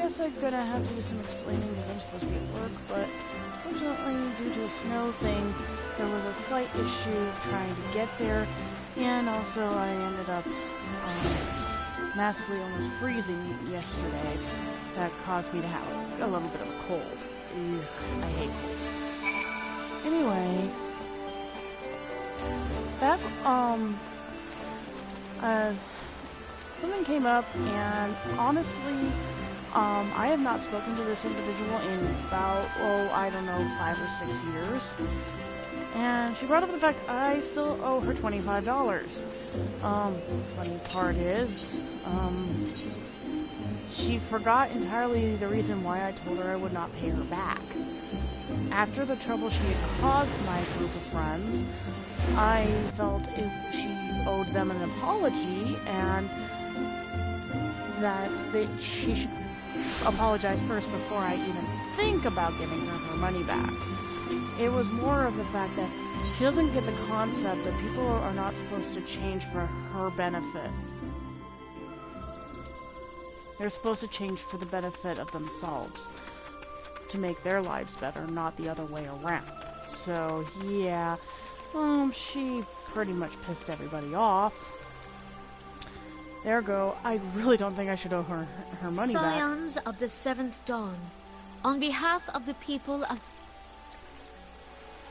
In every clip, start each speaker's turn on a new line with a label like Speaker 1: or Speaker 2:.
Speaker 1: guess I'm gonna have to do some explaining because I'm supposed to be at work, but fortunately, due to a snow thing, there was a slight issue trying to get there, and also I ended up massively almost freezing yesterday. That caused me to have a little bit of a cold. Ugh, I hate colds. Anyway, back, something came up, and honestly, I have not spoken to this individual in about, I don't know, 5 or 6 years. And she brought up the fact I still owe her $25. Funny part is, she forgot entirely the reason why I told her I would not pay her back. After the trouble she had caused my group of friends, I felt she owed them an apology, and that she should apologize first before I even think about giving her money back. It was more of the fact that she doesn't get the concept that people are not supposed to change for her benefit. They're supposed to change for the benefit of themselves, to make their lives better, not the other way around. So, yeah, she pretty much pissed everybody off. There go. I really don't think I should owe her money back.
Speaker 2: Scions of the Seventh Dawn, on behalf of the people of...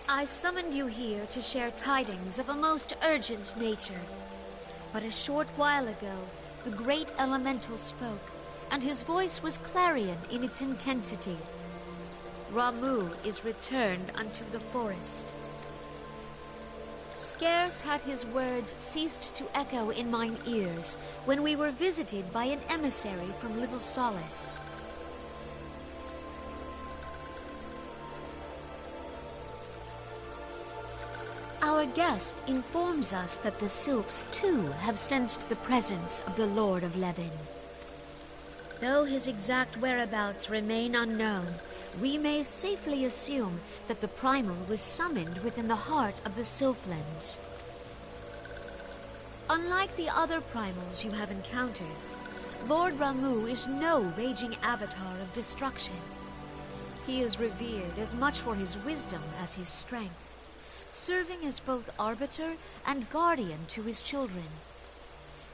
Speaker 2: I summoned you here to share tidings of a most urgent nature. But a short while ago, the great elemental spoke, and his voice was clarion in its intensity. Ramuh is returned unto the forest. Scarce had his words ceased to echo in mine ears when we were visited by an emissary from Little Solace. Our guest informs us that the Sylphs, too, have sensed the presence of the Lord of Levin. Though his exact whereabouts remain unknown, we may safely assume that the Primal was summoned within the heart of the Sylphlands. Unlike the other Primals you have encountered, Lord Ramuh is no raging avatar of destruction. He is revered as much for his wisdom as his strength, serving as both arbiter and guardian to his children.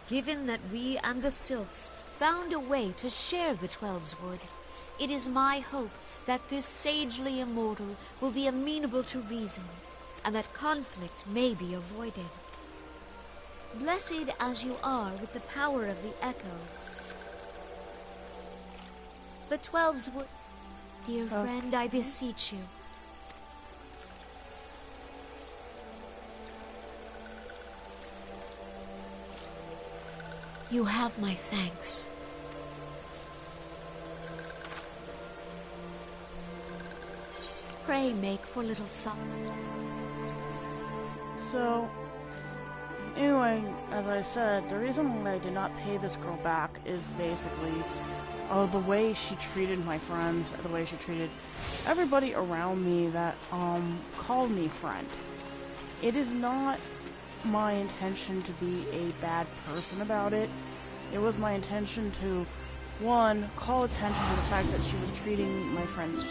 Speaker 2: Given that we and the Sylphs found a way to share the Twelveswood, it is my hope that this sagely immortal will be amenable to reason, and that conflict may be avoided. Blessed as you are with the power of the Echo, the Twelveswood... Dear friend, I beseech you. You have my thanks. Pray make for little son.
Speaker 1: So, anyway, as I said, the reason why I did not pay this girl back is basically the way she treated my friends, the way she treated everybody around me that called me friend. It is not my intention to be a bad person about it. It was my intention to, one, call attention to the fact that she was treating my friends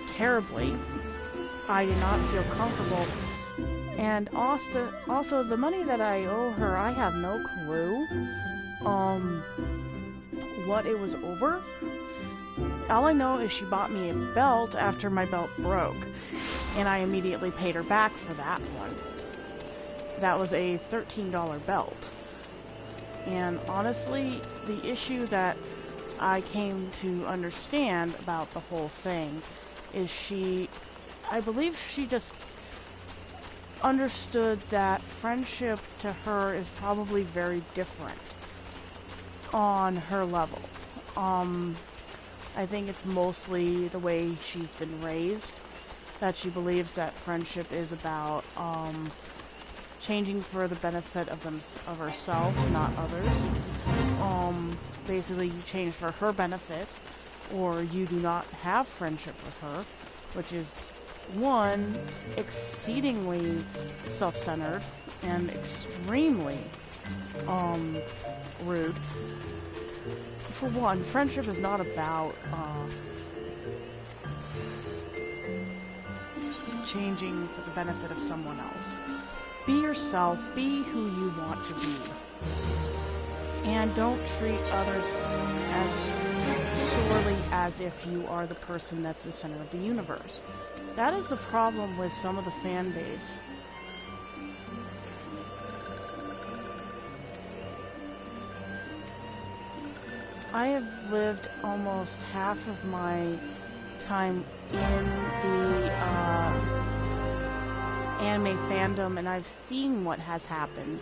Speaker 1: terribly. I did not feel comfortable. And also the money that I owe her, I have no clue what it was over. All I know is she bought me a belt after my belt broke, and I immediately paid her back for that one. That was a $13 belt. And honestly, the issue that I came to understand about the whole thing is I believe she just understood that friendship to her is probably very different on her level. I think it's mostly the way she's been raised, that she believes that friendship is about changing for the benefit of herself, not others. Basically, you change for her benefit, or you do not have friendship with her, which is, one, exceedingly self-centered and extremely rude. for one, friendship is not about changing for the benefit of someone else. Be yourself, be who you want to be. And don't treat others as sorely as if you are the person that's the center of the universe. That is the problem with some of the fan base. I have lived almost half of my time in the anime fandom, and I've seen what has happened,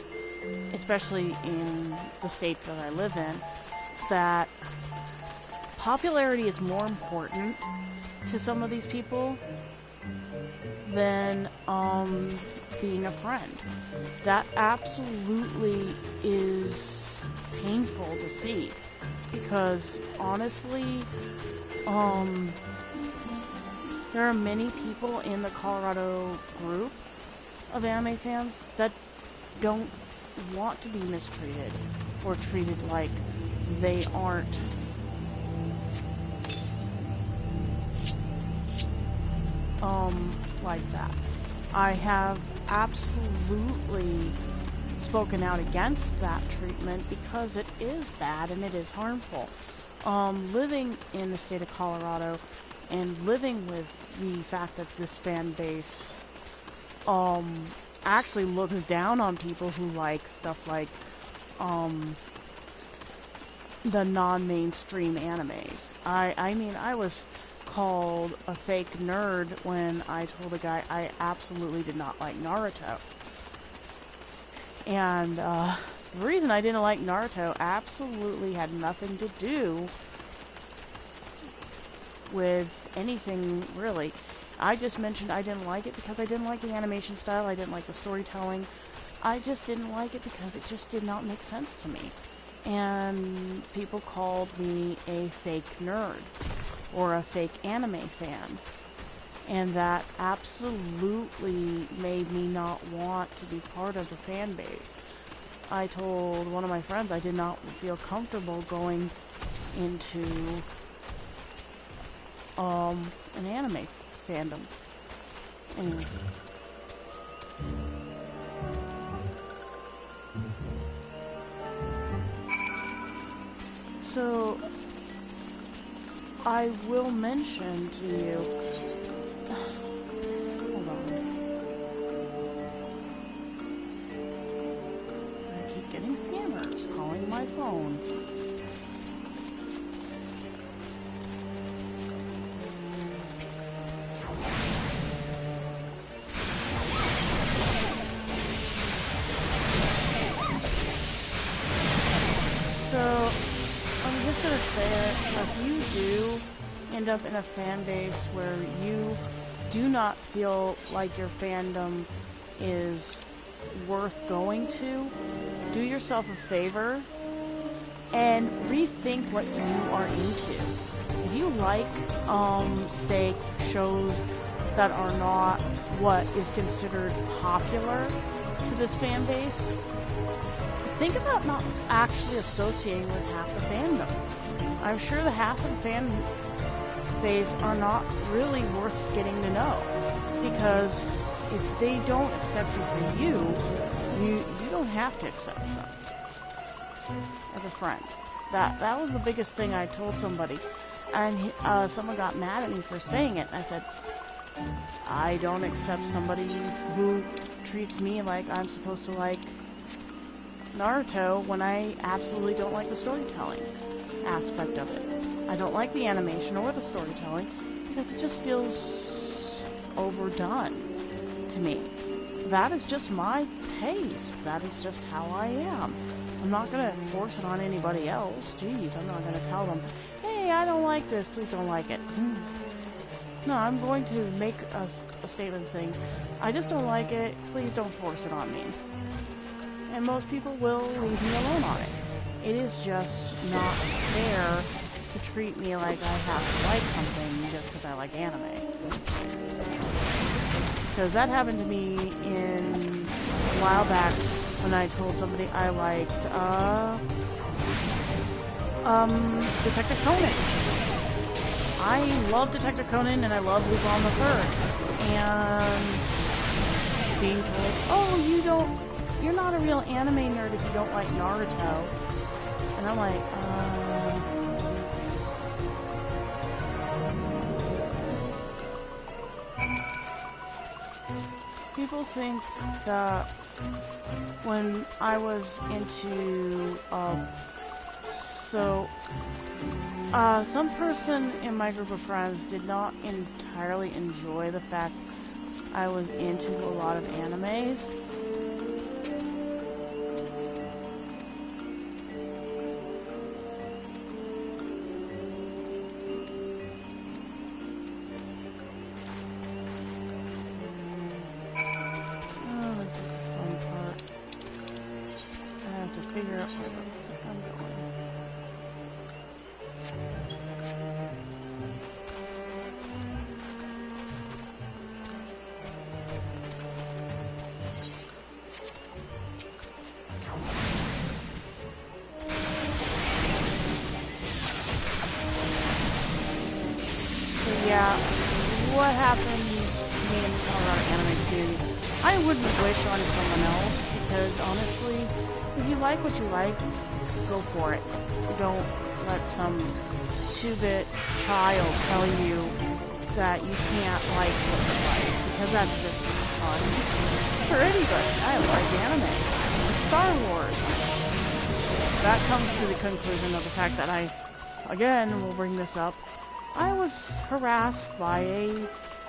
Speaker 1: especially in the state that I live in, that popularity is more important to some of these people than being a friend. That absolutely is painful to see, because honestly, there are many people in the Colorado group of anime fans that don't want to be mistreated or treated like they aren't like that. I have absolutely spoken out against that treatment because it is bad and it is harmful. Living in the state of Colorado and living with the fact that this fan base actually looks down on people who like stuff like the non-mainstream animes. I mean, I was called a fake nerd when I told a guy I absolutely did not like Naruto. And the reason I didn't like Naruto absolutely had nothing to do with anything, really. I just mentioned I didn't like it because I didn't like the animation style, I didn't like the storytelling. I just didn't like it because it just did not make sense to me. And people called me a fake nerd or a fake anime fan. And that absolutely made me not want to be part of the fan base. I told one of my friends I did not feel comfortable going into an anime fandom. Anyway. So, I will mention to you... Hold on. I keep getting scammers calling my phone. So, I'm just gonna say it, if you do end up in a fan base where you do not feel like your fandom is worth going to, do yourself a favor and rethink what you are into. If you like, say, shows that are not what is considered popular to this fan base, think about not actually associating with half the fandom. I'm sure the half of the fan base are not really worth getting to know, because if they don't accept you for you don't have to accept them as a friend. That was the biggest thing I told somebody, and someone got mad at me for saying it. I said, I don't accept somebody who treats me like I'm supposed to like Naruto when I absolutely don't like the storytelling aspect of it. I don't like the animation or the storytelling because it just feels overdone to me. That is just my taste. That is just how I am. I'm not going to force it on anybody else. Jeez, I'm not going to tell them, hey, I don't like this, please don't like it. No, I'm going to make a statement saying, I just don't like it, please don't force it on me. And most people will leave me alone on it. It is just not fair to treat me like I have to like something just because I like anime. Because that happened to me a while back when I told somebody I liked Detective Conan. I love Detective Conan and I love Lupin the Third. And being told, oh, you're not a real anime nerd if you don't like Naruto. And I'm like, people think that when I was into, some person in my group of friends did not entirely enjoy the fact I was into a lot of animes. Oh, this is the fun part. I have to figure out where the fuck I'm going. Yeah, what happened to me in the Colorado anime community, I wouldn't wish on someone else, because honestly, if you like what you like, go for it. Don't let some 2-bit child tell you that you can't like what you like, because that's just fun for anybody. I like anime. Like Star Wars. That comes to the conclusion of the fact that I, again, will bring this up, I was harassed by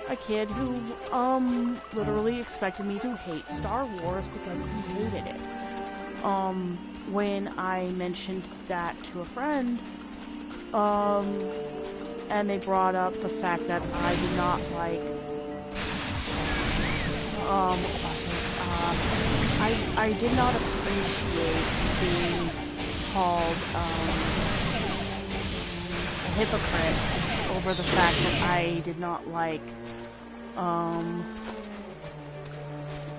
Speaker 1: a kid who, literally expected me to hate Star Wars because he hated it. When I mentioned that to a friend, and they brought up the fact that I did not like, I did not appreciate being called, a hypocrite over the fact that I did not like,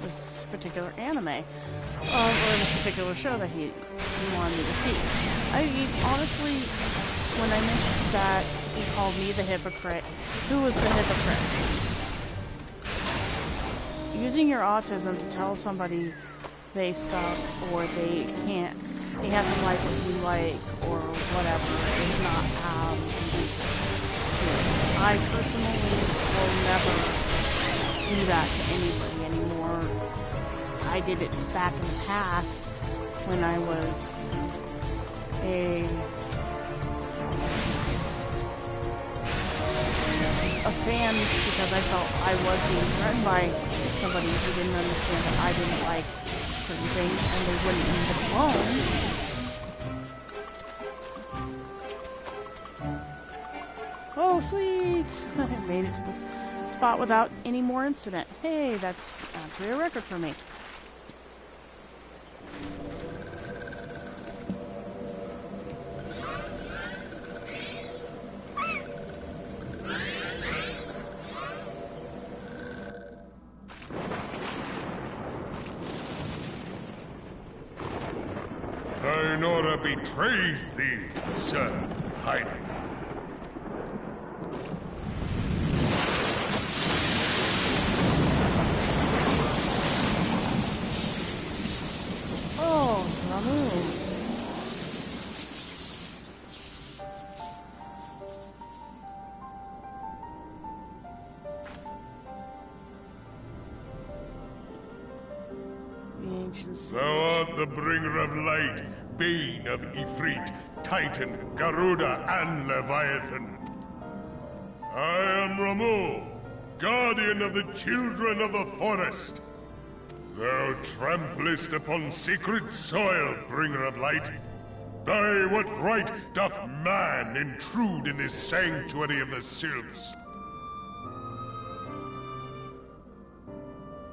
Speaker 1: this particular anime, or this particular show that he wanted me to see. Honestly, when I mentioned that he called me the hypocrite, who was the hypocrite? Using your autism to tell somebody they suck, or they have to like what you like, or whatever, is not conducive to it. I personally will never do that to anybody anymore. I did it back in the past when I was a fan, because I felt I was being threatened by somebody who didn't understand that I didn't like certain things, and they wouldn't leave it alone. Oh, sweet! I made it to this spot without any more incident. Hey, that's actually a record for me.
Speaker 3: Nora betrays thee, servant of hiding.
Speaker 1: Oh, Ramu.
Speaker 3: Thou art the bringer of light, bane of Ifrit, Titan, Garuda, and Leviathan. I am Ramu, guardian of the children of the forest. Thou tramplest upon sacred soil, bringer of light. By what right doth man intrude in this sanctuary of the sylphs?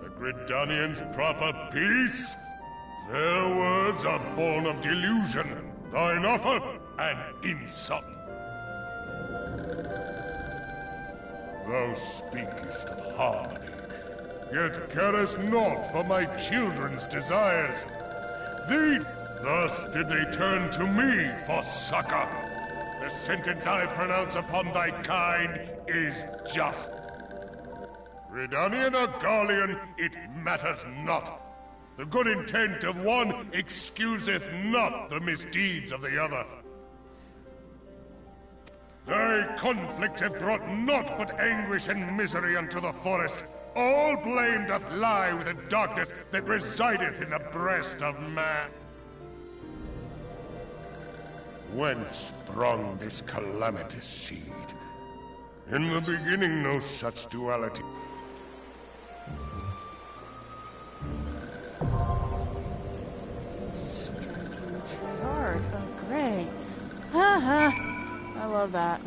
Speaker 3: The Gridanians proffer peace? Their words are born of delusion, thine offer an insult. Thou speakest of harmony, yet carest naught for my children's desires. Thee Thus did they turn to me for succor. The sentence I pronounce upon thy kind is just. Redanian or Garlean, it matters not. The good intent of one excuseth not the misdeeds of the other. Thy conflict hath brought naught but anguish and misery unto the forest. All blame doth lie with the darkness that resideth in the breast of man. Whence sprung this calamitous seed? In the beginning no such duality.
Speaker 1: Striking hard. Oh, great. Haha. I love that.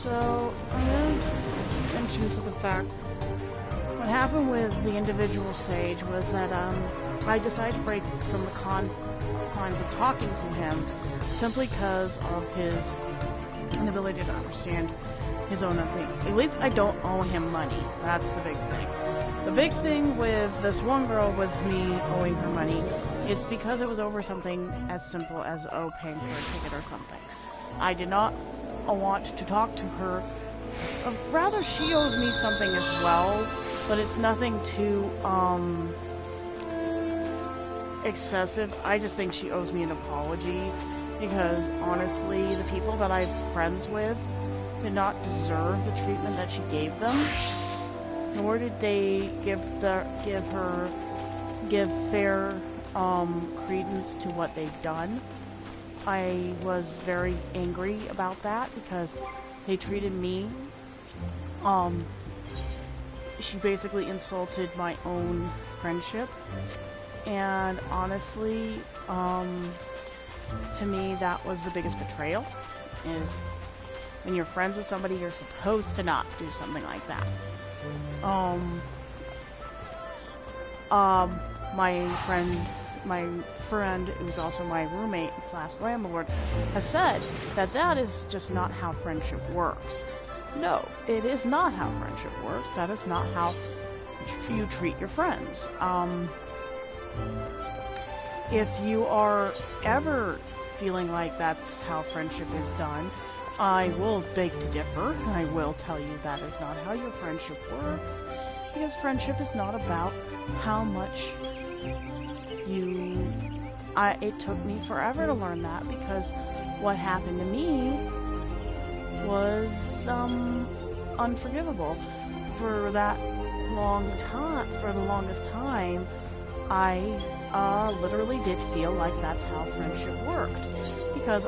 Speaker 1: So, I'm going to attention to the fact what happened with the individual sage was that I decided to break from the confines of talking to him simply because of his inability to understand his own thing. At least I don't owe him money. That's the big thing. The big thing with this one girl with me owing her money, it's because it was over something as simple as, oh, paying for a ticket or something. I did not want to talk to her. Rather, she owes me something as well, but it's nothing too, excessive. I just think she owes me an apology, because honestly, the people that I'm friends with did not deserve the treatment that she gave them, nor did they give fair, credence to what they've done. I was very angry about that because they treated me, she basically insulted my own friendship, and honestly, to me, that was the biggest betrayal, is when you're friends with somebody, you're supposed to not do something like that. My friend, who's also my roommate / landlord, has said that that is just not how friendship works. No, it is not how friendship works. That is not how you treat your friends. If you are ever feeling like that's how friendship is done, I will beg to differ, and I will tell you that is not how your friendship works, because friendship is not about how much it took me forever to learn that, because what happened to me was unforgivable. For that long time, for the longest time, I literally did feel like that's how friendship worked, because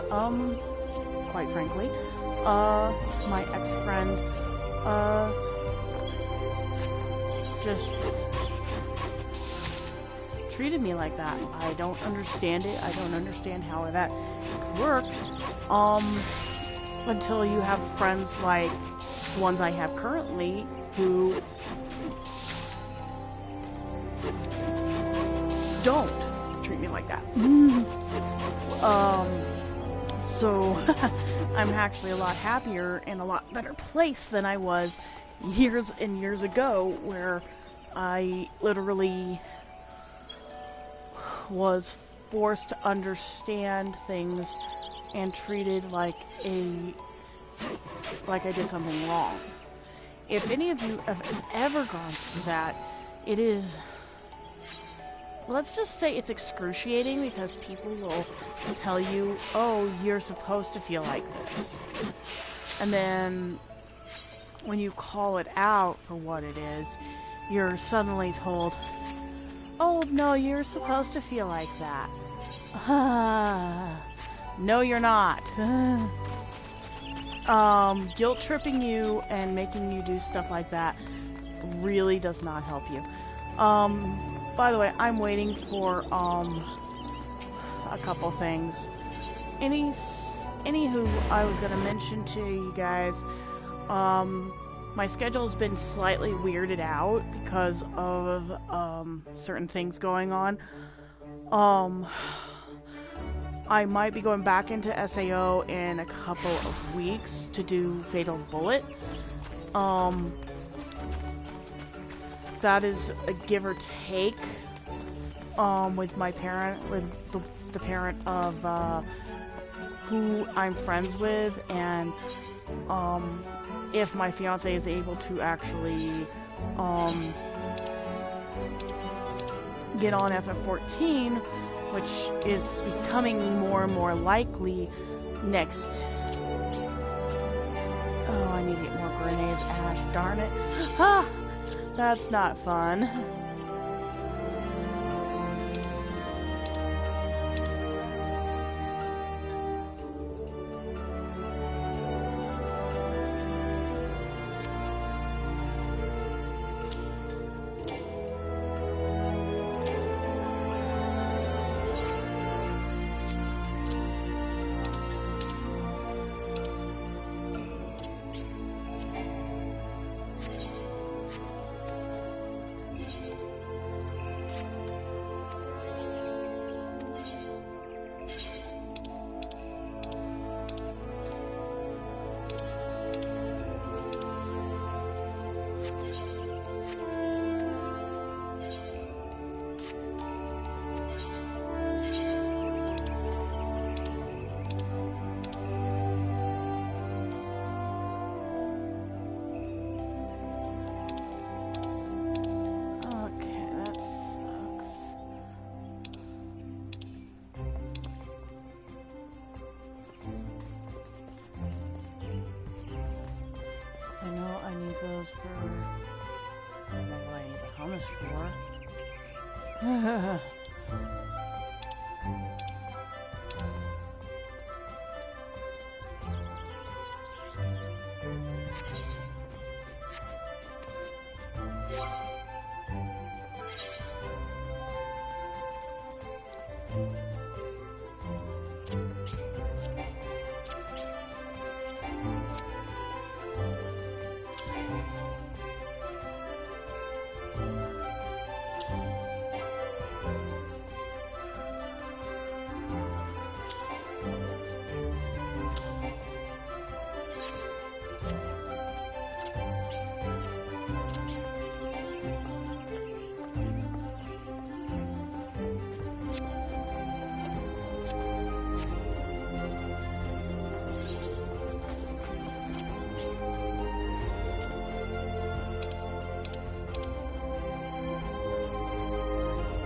Speaker 1: quite frankly, my ex-friend just treated me like that. I don't understand it. I don't understand how that could work. Until you have friends like the ones I have currently who don't treat me like that. So I'm actually a lot happier and a lot better place than I was years and years ago, where I literally was forced to understand things and treated like I did something wrong. If any of you have ever gone through that, it is, let's just say it's excruciating, because people will tell you, oh, you're supposed to feel like this. And then when you call it out for what it is, you're suddenly told, oh, no, you're supposed to feel like that. No, you're not. Guilt tripping you and making you do stuff like that really does not help you. By the way, I'm waiting for, a couple things. Anywho, I was gonna mention to you guys, my schedule's been slightly weirded out because of, certain things going on. I might be going back into SAO in a couple of weeks to do Fatal Bullet. That is a give or take, with my parent, with the parent of, who I'm friends with, and, if my fiance is able to actually, get on FF14, which is becoming more and more likely next... Oh, I need to get more grenades, Ash, darn it. Ah! That's not fun. Those for... I don't know what I need the hummus for.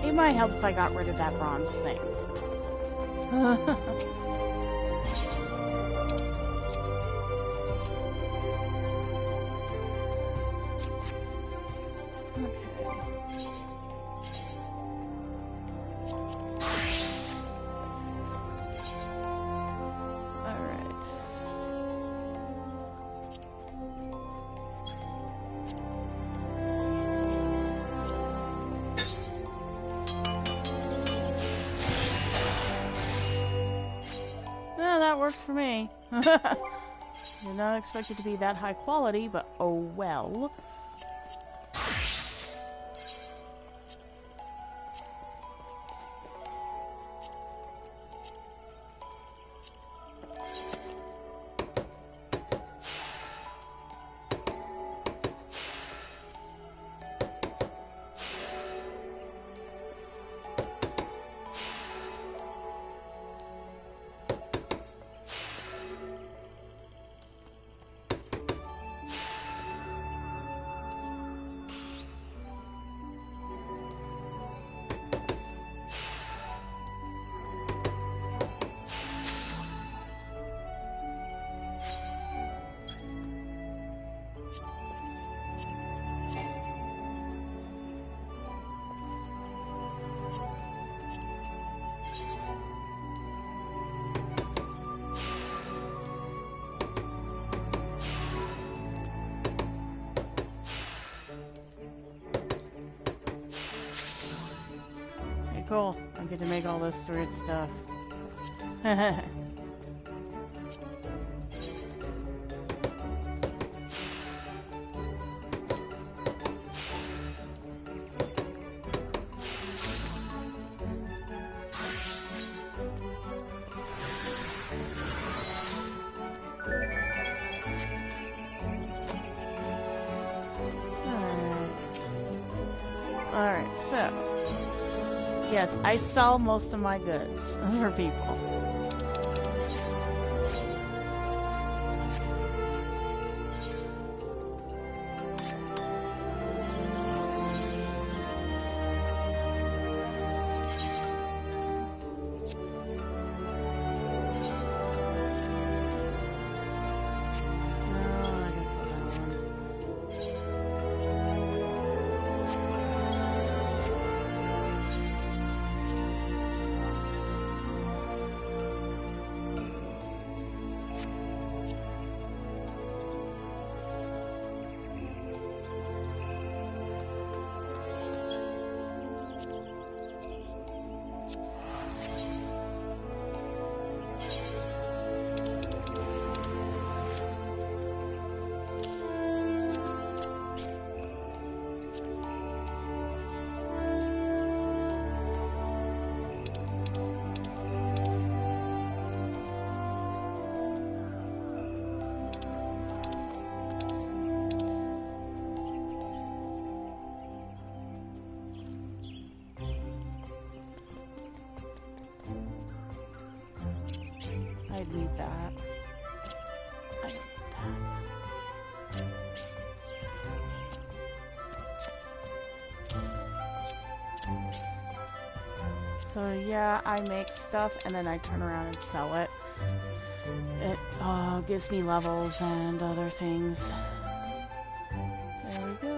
Speaker 1: It might help if I got rid of that bronze thing. That works for me. Did not expect it to be that high quality, but oh well. Cool. I get to make all this weird stuff. Alright, so... Yes, I sell most of my goods for people. I need that. I need that. So yeah, I make stuff and then I turn around and sell it. It gives me levels and other things. There we go.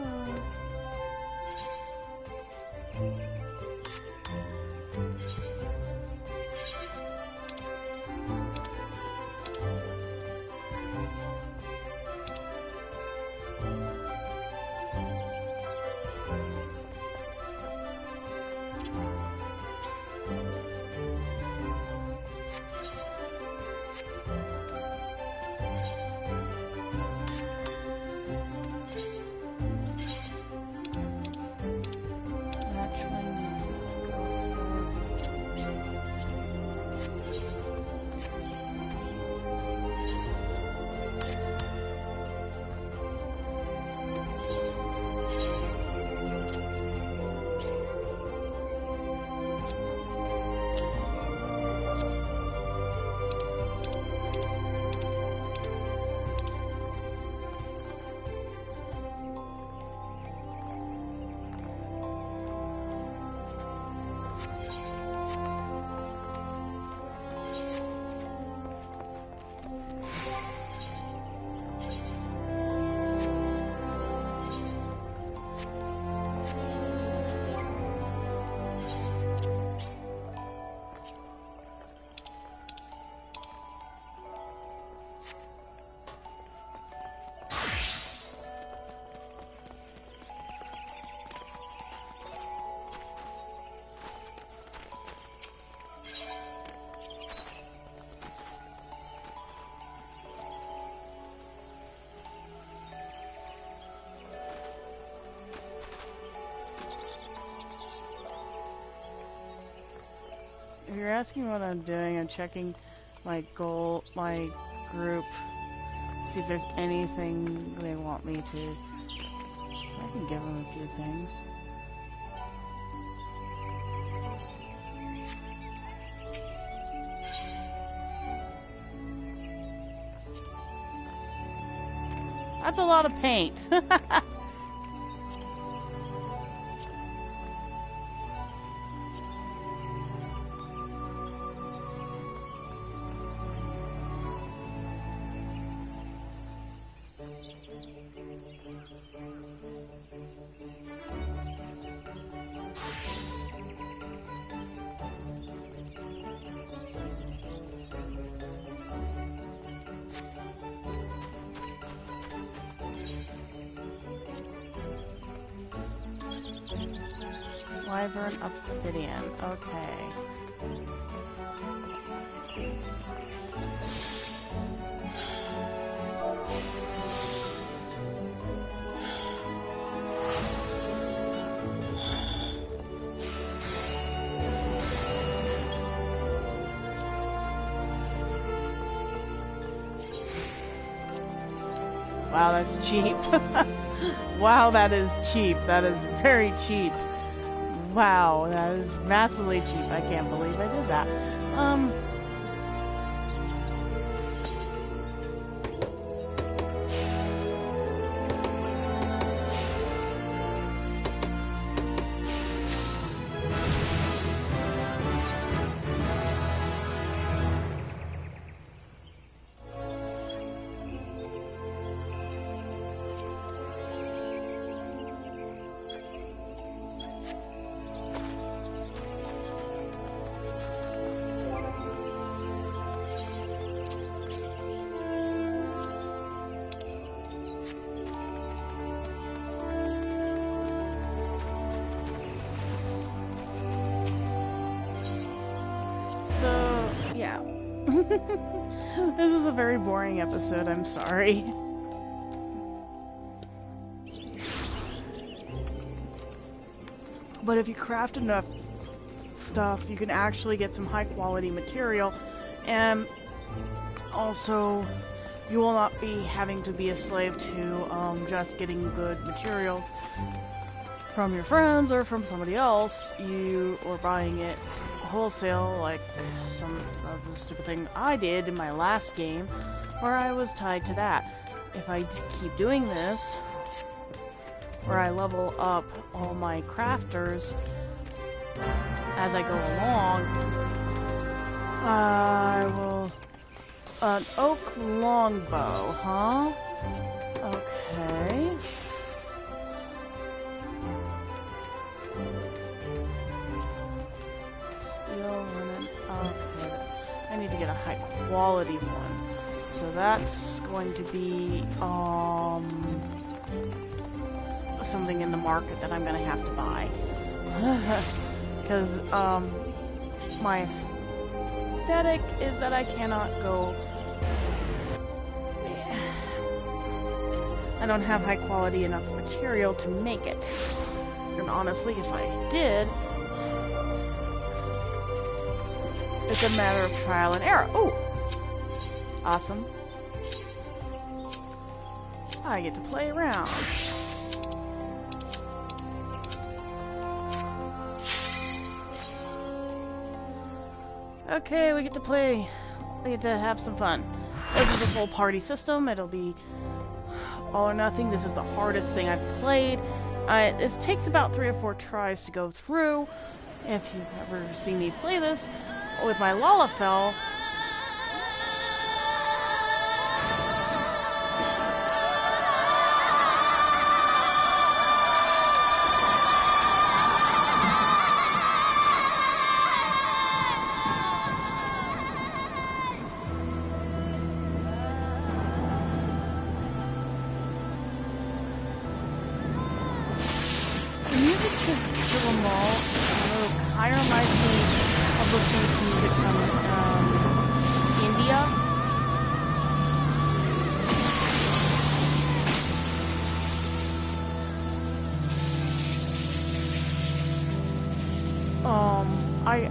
Speaker 1: If you're asking what I'm doing, I'm checking my group, see if there's anything they want me to. I can give them a few things. That's a lot of paint. Wyvern Obsidian. Okay. Wow, that's cheap. Wow, that is cheap. That is very cheap. Wow, that is massively cheap. I can't believe I did that. Yeah. This is a very boring episode, I'm sorry. But if you craft enough stuff, you can actually get some high quality material, and also you will not be having to be a slave to just getting good materials from your friends or from somebody else, or buying it wholesale, like some of the stupid thing I did in my last game, where I was tied to that. If I keep doing this, where I level up all my crafters as I go along, I will... An oak longbow, huh? Okay. Steel, linen, okay. I need to get a high quality one. So that's going to be, something in the market that I'm gonna have to buy. Because, my aesthetic is that I cannot go... I don't have high quality enough material to make it. And honestly, if I did, it's a matter of trial and error. Oh! Awesome. I get to play around. Okay, we get to play. We get to have some fun. This is a full party system. It'll be all or nothing. This is the hardest thing I've played. It takes about 3 or 4 tries to go through. If you've ever seen me play this with my Lalafell,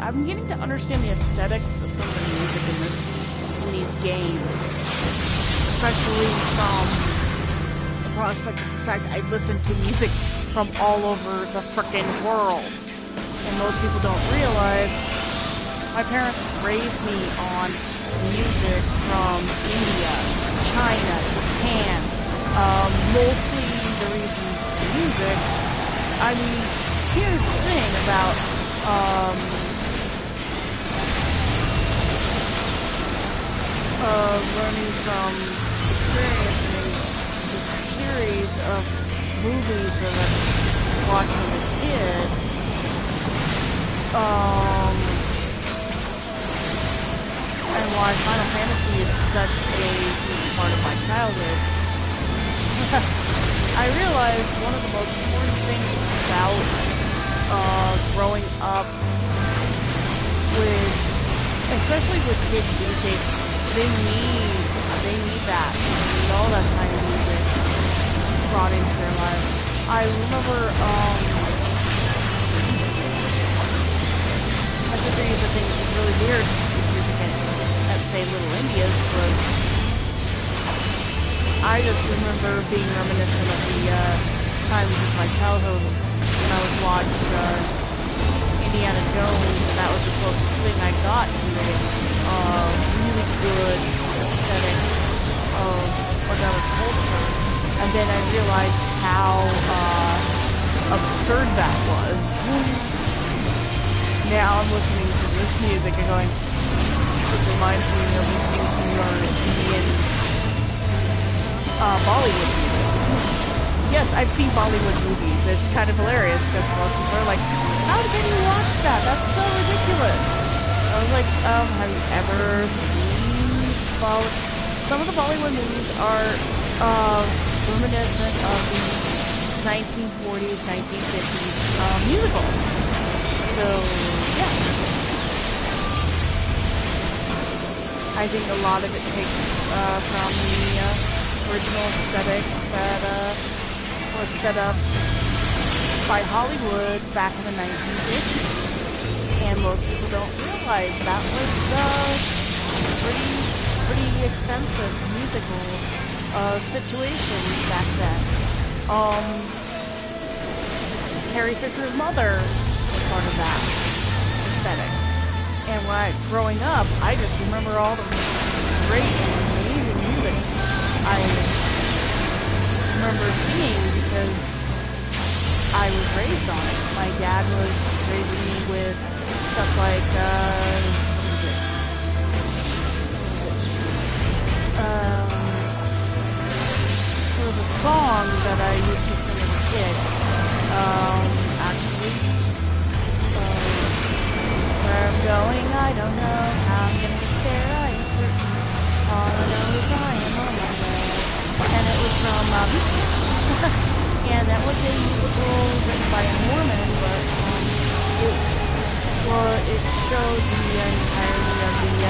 Speaker 1: I'm beginning to understand the aesthetics of some of the music in these games, especially from the prospect of the fact I listen to music from all over the frickin' world. And most people don't realize my parents raised me on music from India, China, Japan. Mostly the reasons for music. I mean, here's the thing about learning from experiencing this series of movies that I watched as a kid. And why Final Fantasy is such a huge part of my childhood. I realized one of the most important things about growing up with, especially with kids these days, they need that. They need all that kind of music brought into their lives. I remember, my sister used to think it was really weird music at, say, Little India's was, I just remember being reminiscent of the, times of my childhood when I would watch, Indiana Jones, and that was the closest thing I got to a really good aesthetic of organic culture. And then I realized how absurd that was. Now I'm listening to this music and going, it reminds me of listening to Indian Bollywood music. Yes, I've seen Bollywood movies. It's kind of hilarious because most people are like, how can you watch that? That's so ridiculous. I was like, have you ever seen Bollywood? Some of the Bollywood movies are reminiscent of the 1940s, 1950s musicals. So, yeah. I think a lot of it takes from the original aesthetic that was set up by Hollywood back in the 1950s, and most people don't realize that was pretty expensive musical situation back then. Carrie Fisher's mother was part of that aesthetic, and growing up, I just remember all the great and amazing music I remember seeing because I was raised on it. My dad was raising me with stuff like, there was a song that I used to sing as a kid. Actually, where I'm going, I don't know. How I'm gonna get there, I am certain. All I know is I am on my way. And it was from, and that was a musical written by a Mormon, but it showed the entirety of the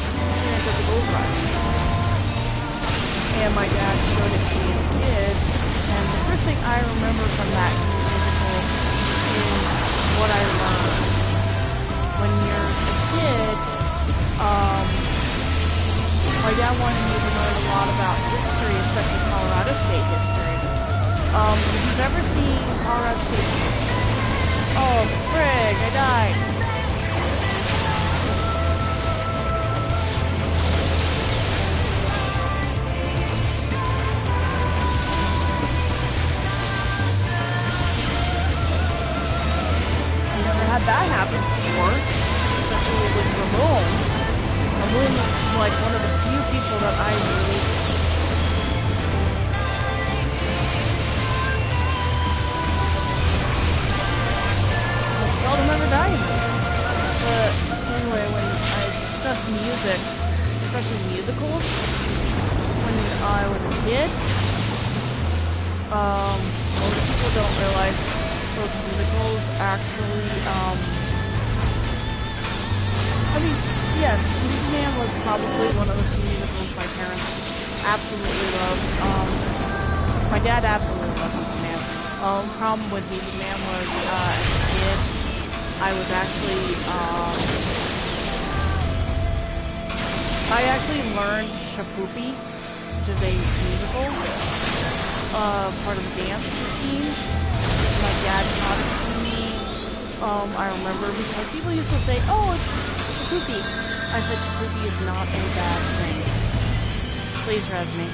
Speaker 1: experience of the gold rush. And my dad showed it to me as a kid, and the first thing I remember from that musical is what I learned. When you're a kid, my dad wanted me to learn a lot about history, especially Colorado State history. If you've ever seen Colorado State... Oh, frig, I died. I never had that happen before, especially with Ramon. Ramon was like one of the few people that I really... I'll remember dying. But anyway, when I discuss music, especially musicals, when I was a kid, most people don't realize those musicals actually, I mean, yes, Man was probably one of the few musicals my parents absolutely loved. My dad absolutely loved Man. Problem with Man was, as a kid, I was actually, I actually learned Shapoopy, which is a musical, part of the dance routine. My dad taught it to me, I remember, because people used to say, oh, it's Shapoopy. I said, Shapoopy is not a bad thing. Please res me.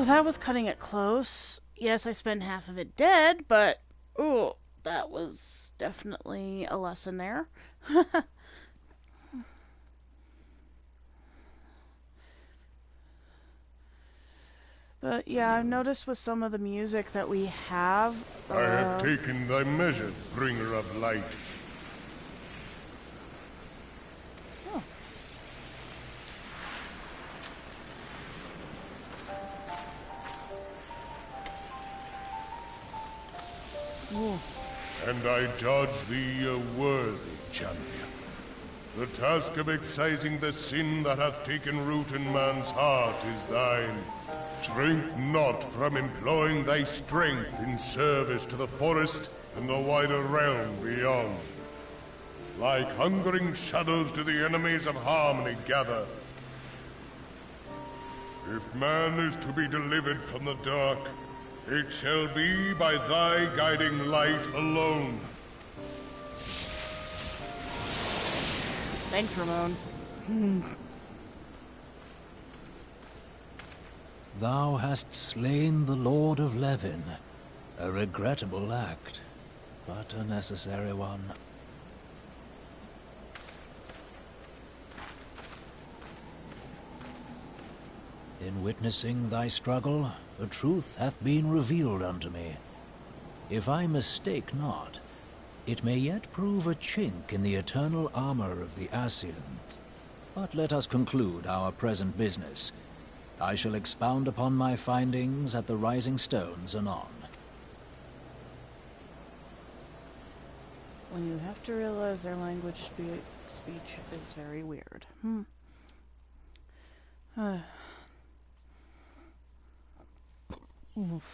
Speaker 1: Ooh, that was cutting it close. Yes, I spent half of it dead, but ooh, that was definitely a lesson there. But yeah, I've noticed with some of the music that we have.
Speaker 3: I have taken thy measure, bringer of light.
Speaker 1: Oh. Ooh.
Speaker 3: And I judge thee a worthy champion. The task of excising the sin that hath taken root in man's heart is thine. Shrink not from employing thy strength in service to the forest and the wider realm beyond. Like hungering shadows do the enemies of harmony gather. If man is to be delivered from the dark, it shall be by thy guiding light alone.
Speaker 1: Thanks, Ramon.
Speaker 4: Thou hast slain the Lord of Levin. A regrettable act, but a necessary one. In witnessing thy struggle, the truth hath been revealed unto me. If I mistake not, it may yet prove a chink in the eternal armor of the Ascians. But let us conclude our present business. I shall expound upon my findings at the Rising Stones anon.
Speaker 1: When you have to realize their language speech is very weird. Oof.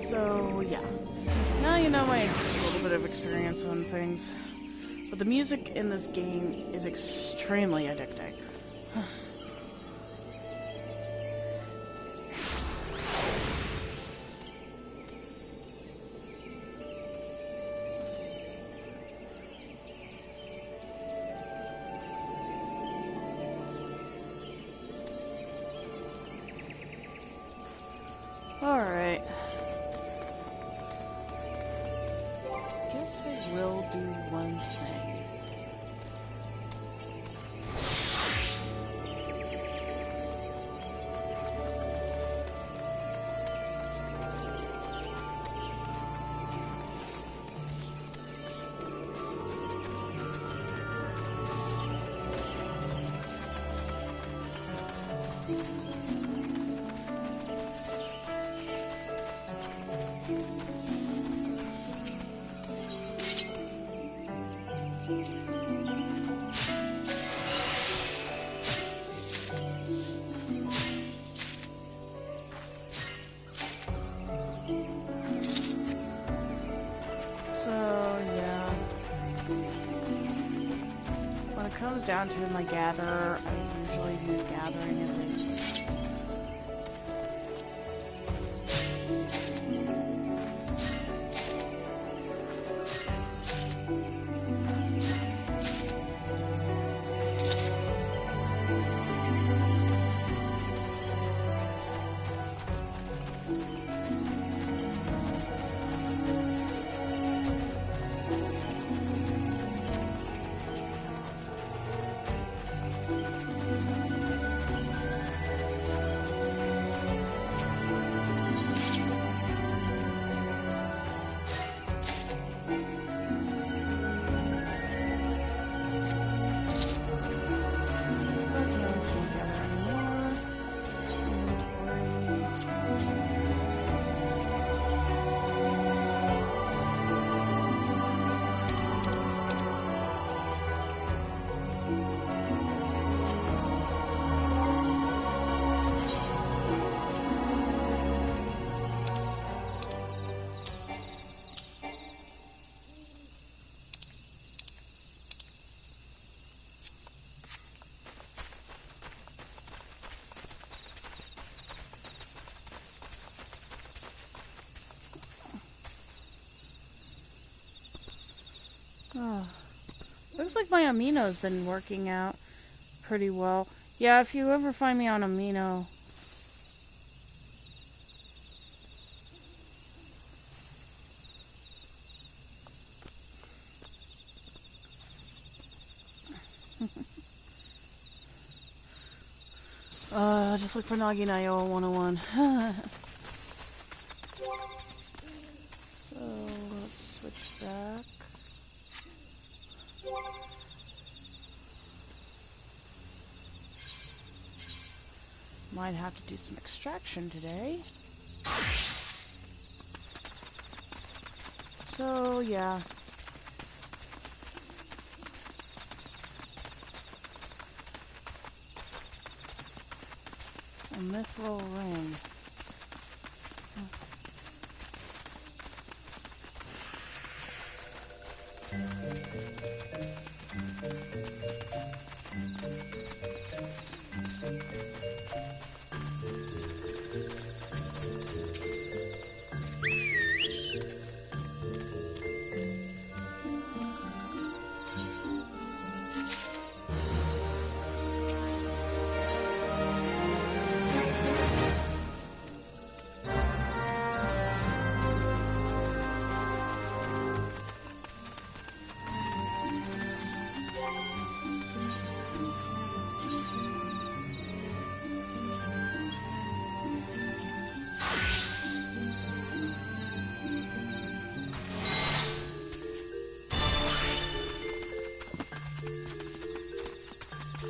Speaker 1: So, yeah. Now you know my little bit of experience on things. But the music in this game is extremely addicting. Alright. Guess I will do one thing. Comes down to my gather, I usually use gathering as a Oh. Looks like my amino's been working out pretty well. Yeah, if you ever find me on amino... just look for NagiNaoe101. So, let's switch back. Might have to do some extraction today. So, yeah. A mithril ring.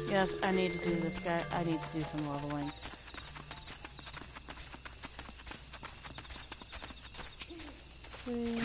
Speaker 1: Yes, I need to do this guy. I need to do some leveling. Sweet.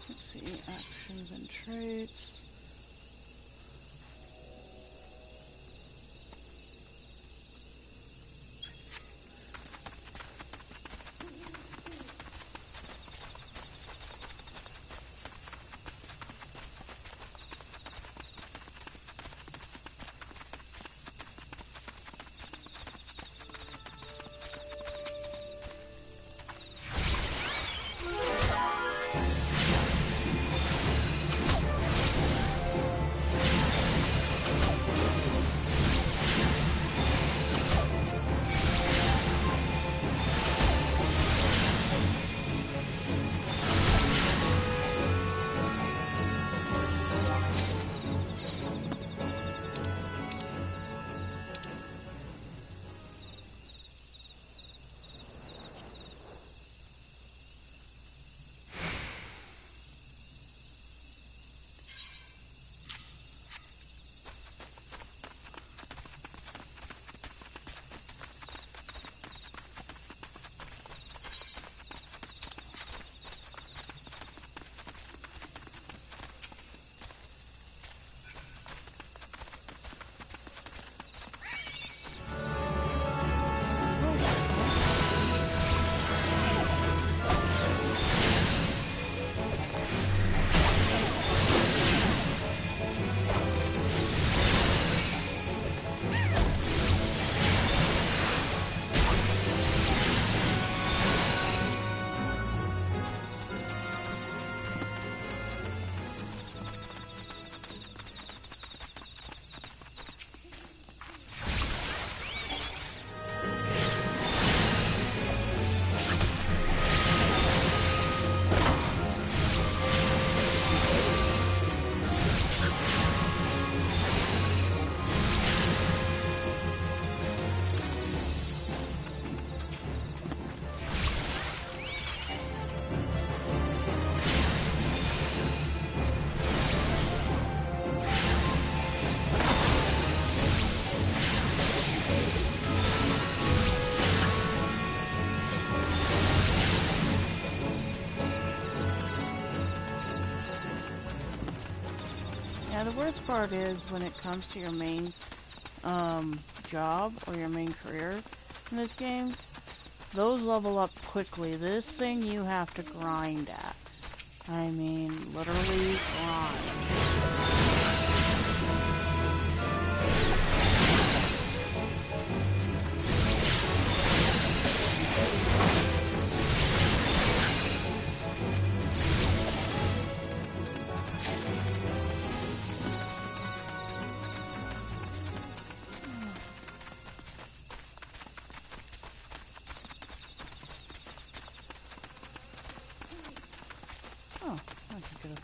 Speaker 1: Let's see, actions and traits. worst part is when it comes to your main job or your main career in this game, those level up quickly. This thing you have to grind at. I mean, literally grind. Oh, I could get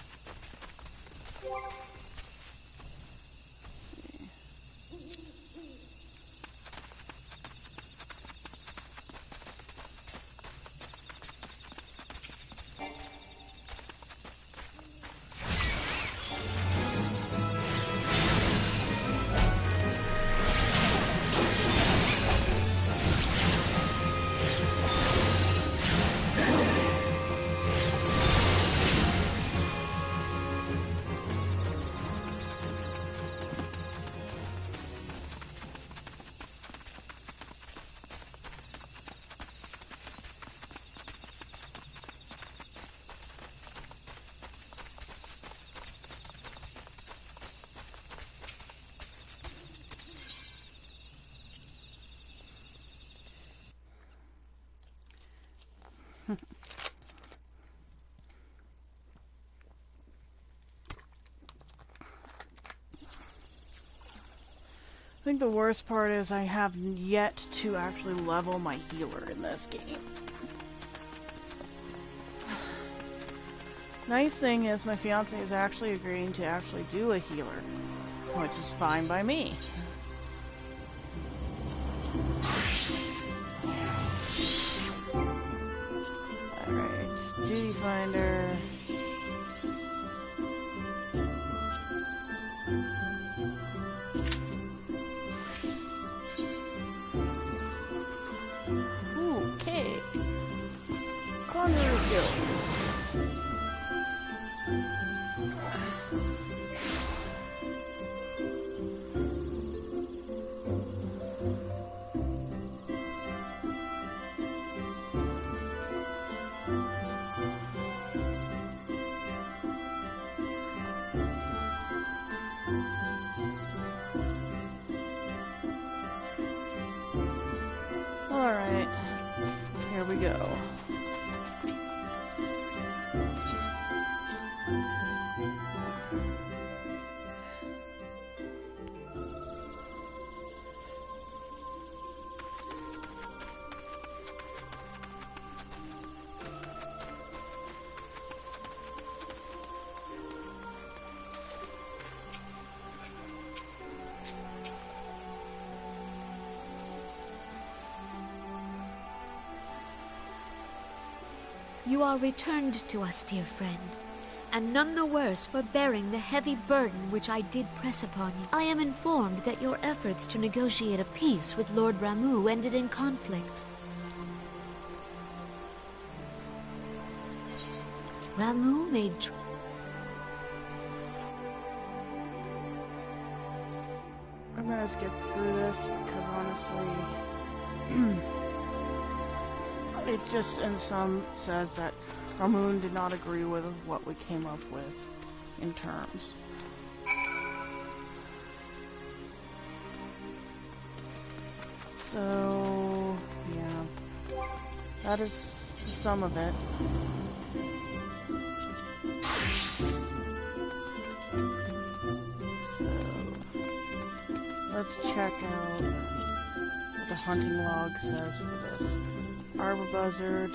Speaker 1: I think the worst part is I have yet to actually level my healer in this game. Nice thing is my fiance is actually agreeing to actually do a healer, which is fine by me. Alright, Duty Finder. Okay. Conjurer Guild. Alright, here we go.
Speaker 2: You are returned to us, dear friend, and none the worse for bearing the heavy burden which I did press upon you. I am informed that your efforts to negotiate a peace with Lord Ramuh ended in conflict. Ramuh made
Speaker 1: I'm gonna skip through this because honestly, it just in some says that Ramuh did not agree with what we came up with in terms. So, yeah, that is some of it. Let's check out what the hunting log says for this. Arbor buzzard,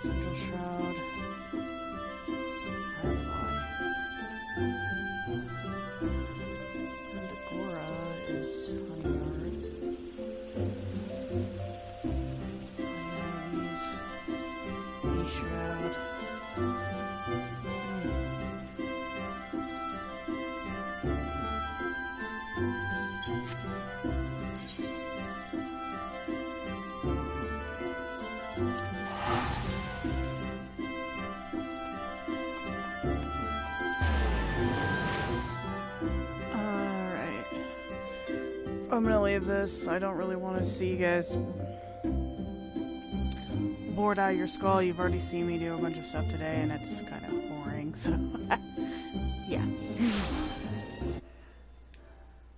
Speaker 1: central shroud, firefly, and agora is honeybird. Bee shroud. I'm gonna leave this. I don't really want to see you guys bored out of your skull. You've already seen me do a bunch of stuff today, and it's kind of boring, so yeah.